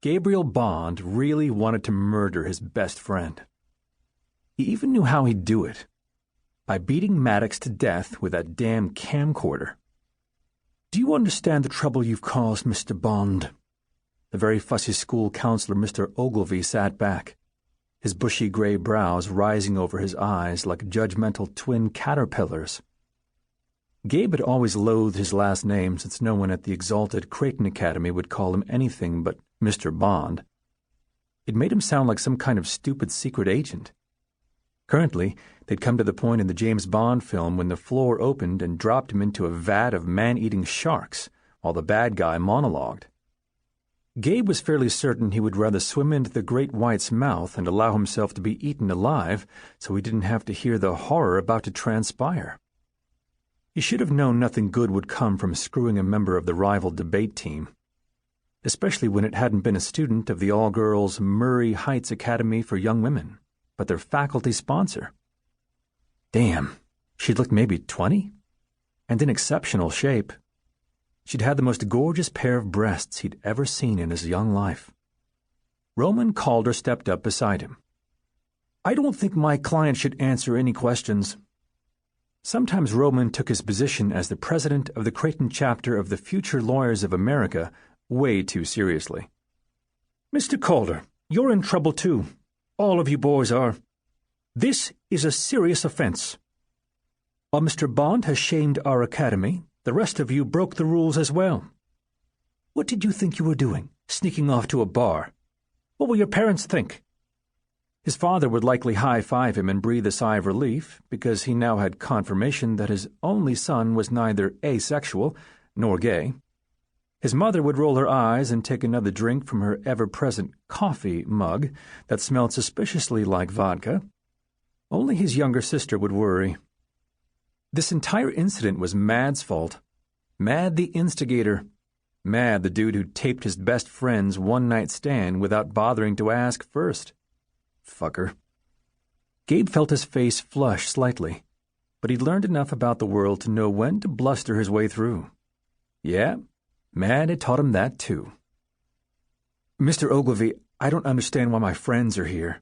Gabriel Bond really wanted to murder his best friend. He even knew how he'd do it, by beating Maddox to death with that damn camcorder. "Do you understand the trouble you've caused, Mr. Bond?" The very fussy school counselor, Mr. Ogilvy, sat back, his bushy gray brows rising over his eyes like judgmental twin caterpillars. Gabe had always loathed his last name, since no one at the exalted Creighton Academy would call him anything but Mr. Bond. It made him sound like some kind of stupid secret agent. Currently, they'd come to the point in the James Bond film when the floor opened and dropped him into a vat of man-eating sharks while the bad guy monologued. Gabe was fairly certain he would rather swim into the great white's mouth and allow himself to be eaten alive so he didn't have to hear the horror about to transpire. He should have known nothing good would come from screwing a member of the rival debate team, especially when it hadn't been a student of the all-girls Murray Heights Academy for Young Women, but their faculty sponsor. Damn, she'd looked maybe 20? And in exceptional shape. She'd had the most gorgeous pair of breasts he'd ever seen in his young life. Roman Calder stepped up beside him. "I don't think my client should answer any questions." Sometimes Roman took his position as the president of the Creighton chapter of the Future Lawyers of America way too seriously. "Mr. Calder, you're in trouble too. All of you boys are. This is a serious offense. While Mr. Bond has shamed our academy, the rest of you broke the rules as well. What did you think you were doing, sneaking off to a bar? What will your parents think?" His father would likely high-five him and breathe a sigh of relief, because he now had confirmation that his only son was neither asexual nor gay. His mother would roll her eyes and take another drink from her ever-present coffee mug that smelled suspiciously like vodka. Only his younger sister would worry. This entire incident was Mad's fault. Mad the instigator. Mad the dude who taped his best friend's one-night stand without bothering to ask first. Fucker. Gabe felt his face flush slightly, but he'd learned enough about the world to know when to bluster his way through. Yeah, Mad had taught him that too. "Mr. Ogilvy, I don't understand why my friends are here.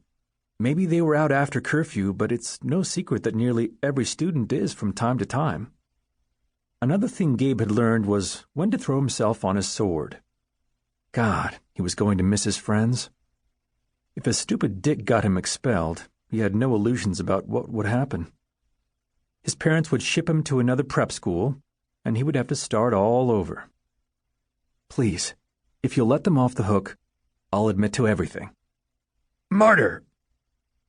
Maybe they were out after curfew, but it's no secret that nearly every student is from time to time." Another thing Gabe had learned was when to throw himself on his sword. God, he was going to miss his friends. If his stupid dick got him expelled, he had no illusions about what would happen. His parents would ship him to another prep school, and he would have to start all over. "Please, if you'll let them off the hook, I'll admit to everything." "Murder!"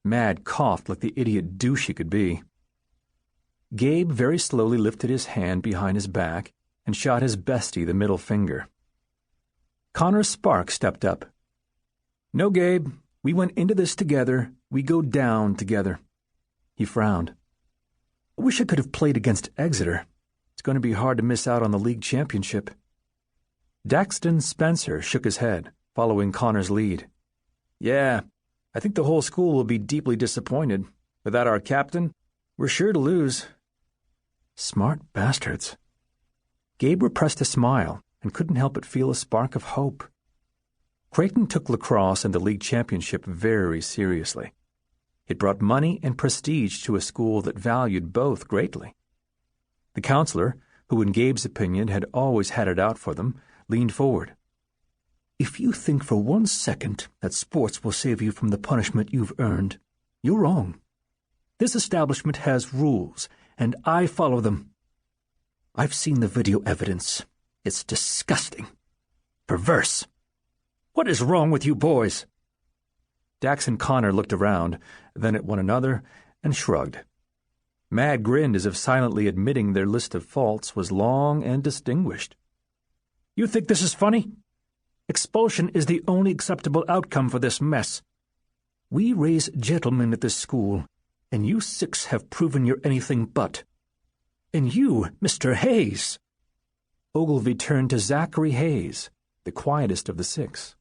Mad coughed like the idiot douche he could be. Gabe very slowly lifted his hand behind his back and shot his bestie the middle finger. Connor Sparks stepped up. "No, Gabe, we went into this together. We go down together." He frowned. "I wish I could have played against Exeter. It's going to be hard to miss out on the league championship." Daxton Spencer shook his head, following Connor's lead. "Yeah, I think the whole school will be deeply disappointed. Without our captain, we're sure to lose." Smart bastards. Gabe repressed a smile and couldn't help but feel a spark of hope. Creighton took lacrosse and the league championship very seriously. It brought money and prestige to a school that valued both greatly. The counselor, who in Gabe's opinion had always had it out for them, leaned forward. "If you think for 1 second that sports will save you from the punishment you've earned, you're wrong. This establishment has rules, and I follow them. I've seen the video evidence. It's disgusting. Perverse. What is wrong with you boys?" Dax and Connor looked around, then at one another, and shrugged. Mad grinned as if silently admitting their list of faults was long and distinguished. "You think this is funny? Expulsion is the only acceptable outcome for this mess. We raise gentlemen at this school, and you 6 have proven you're anything but. And you, Mr. Hayes." Ogilvy turned to Zachary Hayes, the quietest of the 6.